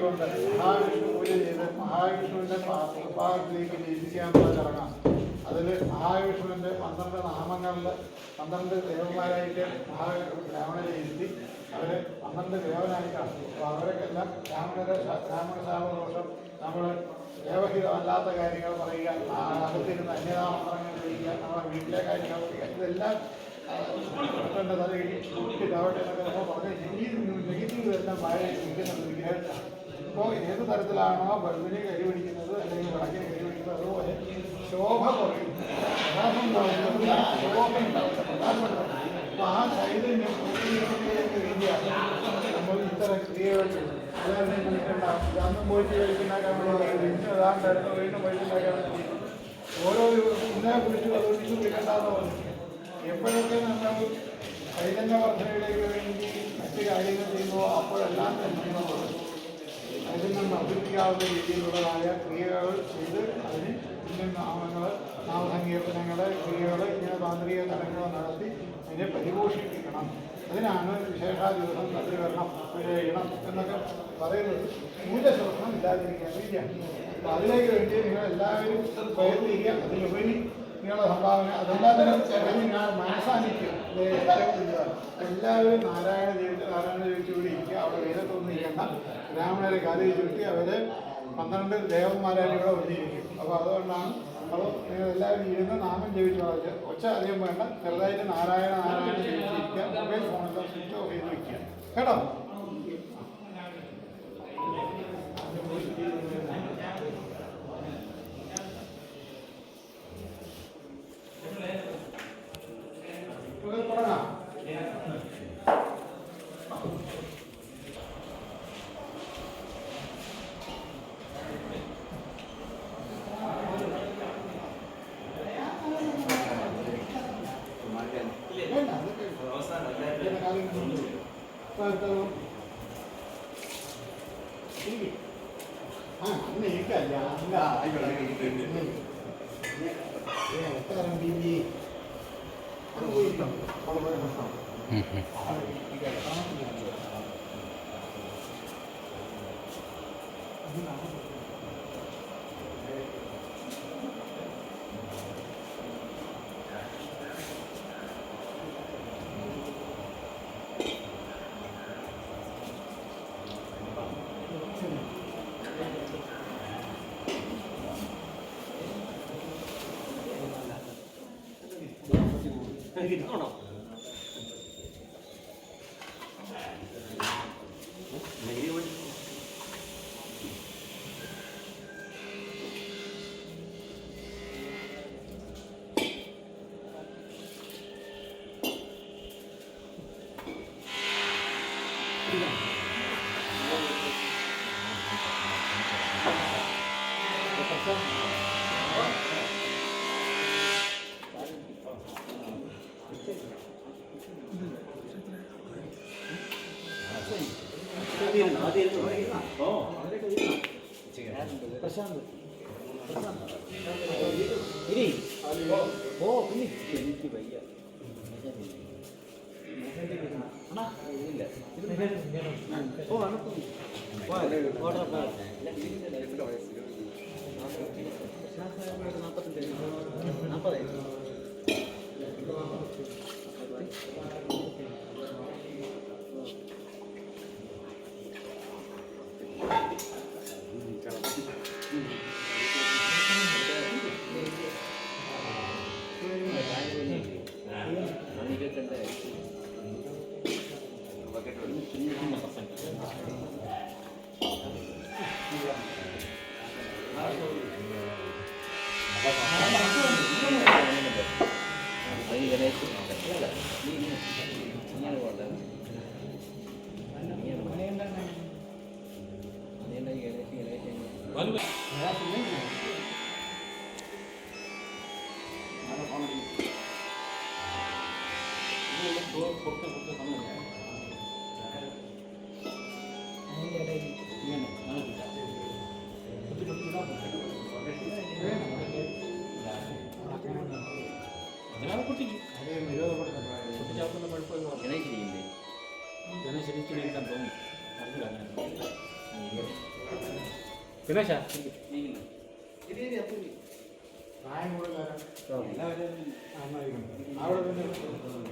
ചെയ്തുകൊണ്ട് മഹാവിഷ്ണു പൂജ ചെയ്ത് മഹാവിഷ്ണുവിൻ്റെ പാദത്തിലേക്ക് ലയിപ്പിക്കാനുള്ള ചടങ്ങാണ്. അതിൽ മഹാവിഷ്ണുവിൻ്റെ 12 നാമങ്ങളിൽ 12 ദേവന്മാരായിട്ട് ബ്രാഹ്മണരെ ഇരുത്തി അവർ 12 ദേവനായിട്ടാണ്. അപ്പോൾ അവരൊക്കെല്ലാം ബ്രാഹ്മണശാപദോഷം നമ്മൾ ദേവഹിതമല്ലാത്ത കാര്യങ്ങൾ പറയുക, അകത്തിരുന്ന് അന്യതാമന്ത്രങ്ങൾ ചെയ്യുക, നമ്മുടെ വീട്ടിലെ കാര്യങ്ങൾ പറയുക, ഇതെല്ലാം തല കൂട്ടിട്ടാവട്ടെ എന്നൊക്കെ നമ്മൾ പറഞ്ഞ് നെഗറ്റീവ് എല്ലാം വായ നിൽക്കുന്നത് വിഗ്രഹത്താണ്. അപ്പോൾ ഏത് തരത്തിലാണോ ബൾബിന് കൈപിടിക്കുന്നത് അല്ലെങ്കിൽ വിളക്കിന് കൈപിടിക്കുന്നത് അതുപോലെ ശോഭ കുറയും, പ്രകാശം ഉണ്ടാവുന്നത്, ശോഭ ഉണ്ടാവില്ല, പ്രകാശം ഉണ്ടാവും. അപ്പോൾ ആ ചൈതന്യം രീതിയാണ് നമ്മൾ ഇത്തരം ക്രിയകൾ ചെയ്യുന്നത്. എല്ലാവരും വിളിക്കണ്ടാവും, ഇതൊന്നും പോയിട്ട് കഴിക്കുന്നതാക്കാൻ വേണ്ടി ഇന്നതാണ്ടായിരുന്നു വീണ്ടും വഴിണ്ടാക്കാൻ വേണ്ടി ഓരോ ഇന്നലെ കുറിച്ച് അതുകൊണ്ട് ഇത് വിളിക്കണ്ടെന്ന് പറഞ്ഞു. എപ്പോഴൊക്കെ നമ്മൾ ചൈതന്യവർദ്ധനയിലേക്ക് വേണ്ടി മറ്റ് കാര്യങ്ങൾ ചെയ്യുമ്പോൾ അപ്പോഴെല്ലാം തന്നെ ചൈതന്യം വർദ്ധിപ്പിക്കാവുന്ന രീതിയിലുള്ളതായ ക്രിയകൾ ചെയ്ത് അതിന് ഇന്ത്യൻ നാമങ്ങൾ, നാമസങ്കീർത്തനങ്ങൾ, ക്രിയകൾ, ഇങ്ങനെ താന്ത്രിക ചടങ്ങുകൾ നടത്തി അതിനെ പരിപോഷിപ്പിക്കണം. അതിനാണ് വിശേഷ ദിവസം കത്തിവരണം, പൂജ ചെയ്യണം എന്നൊക്കെ പറയുന്നത്. മൂലശ്രവണം ഇല്ലാതിരിക്കാൻ വേണ്ടിയാണ്. അപ്പോൾ അതിലേക്ക് വേണ്ടി നിങ്ങളെല്ലാവരും പ്രയത്നിക്കുക. അതിലുപരി നിങ്ങളുടെ സംഭാവന അതെല്ലാം ഞാൻ മനസ്സാന്നിധ്യം ഏറ്റവും വലുതാണ്. എല്ലാവരും നാരായണ ജപിച്ചുകൂടി ഇരിക്കുക. അവിടെ വേദത്തൊന്നും ഇരിക്കണ്ട. ബ്രാഹ്മണരെ കാലിൽ ചുറ്റി അവർ 12 ദേവന്മാരായിട്ട് ഇവിടെ വന്നിരിക്കും. അപ്പോൾ അതുകൊണ്ടാണ് അപ്പോൾ നിങ്ങളെല്ലാവരും ഇരുന്ന് നാമം ജപിച്ചു വളർച്ച് ഒച്ച അധികം വേണ്ട, ചെറുതായിട്ട് നാരായണ നാരായണ ജപിച്ചിരിക്കുക. മൊബൈൽ ഫോണെല്ലാം സ്വിച്ച് ഓഫ് ചെയ്ത് വയ്ക്കുക കേട്ടോ. പ്രശാന്ത് ഇനി ഓ പിന്നെ എനിക്ക് വയ്യ ഓ ഓർഡർ 40 ഗണേശ് ശരിക്കും തോന്നി പിന്നെ പ്രായം കൂടുതലാണ്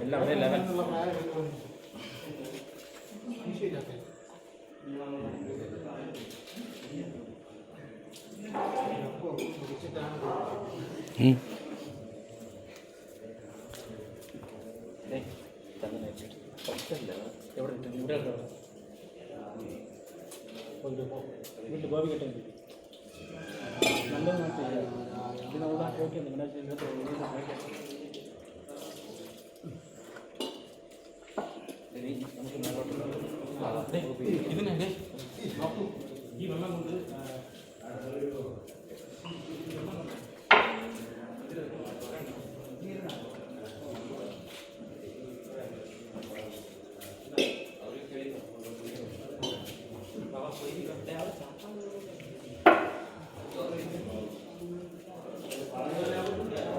എല്ലാം ഒരേ ലെവൽ. വീട്ടിൽ ഗോപി കിട്ടും നല്ലത് നോക്കില്ല ഇതിനുള്ള ഓക്കെ ഇതിനെ ഈ വെള്ളം കൊണ്ട്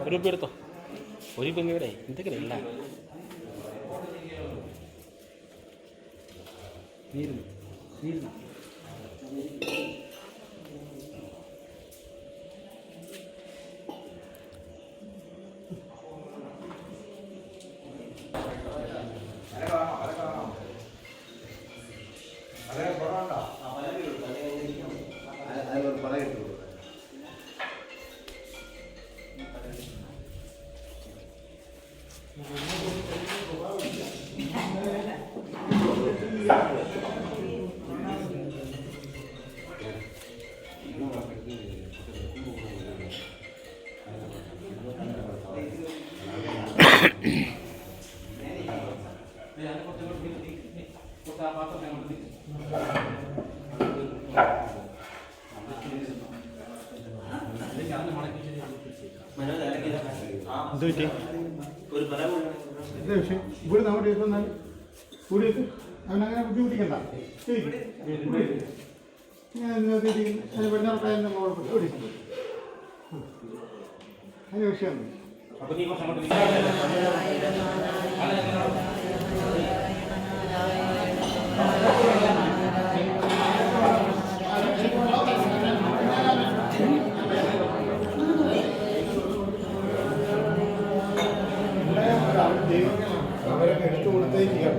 ഒരു ഉപ്പ് എടുത്തോ. ഒരു പെങ്ങയുടെ എന്തൊക്കെ ഇല്ല നീരുന്നു നീരുന്നു ഇവിടെ നമ്മുടെ ഇരുന്നാൽ കൂടിയിട്ട് അവനങ്ങനെ ബുദ്ധിമുട്ടിക്കണ്ട വെണ്ണറക്കായ കുഴപ്പമില്ല ഇവിടെ അതിന് വിഷയമൊന്നും അവരൊക്കെ എടുത്തു കൊടുത്തേ ചെയ്യാം.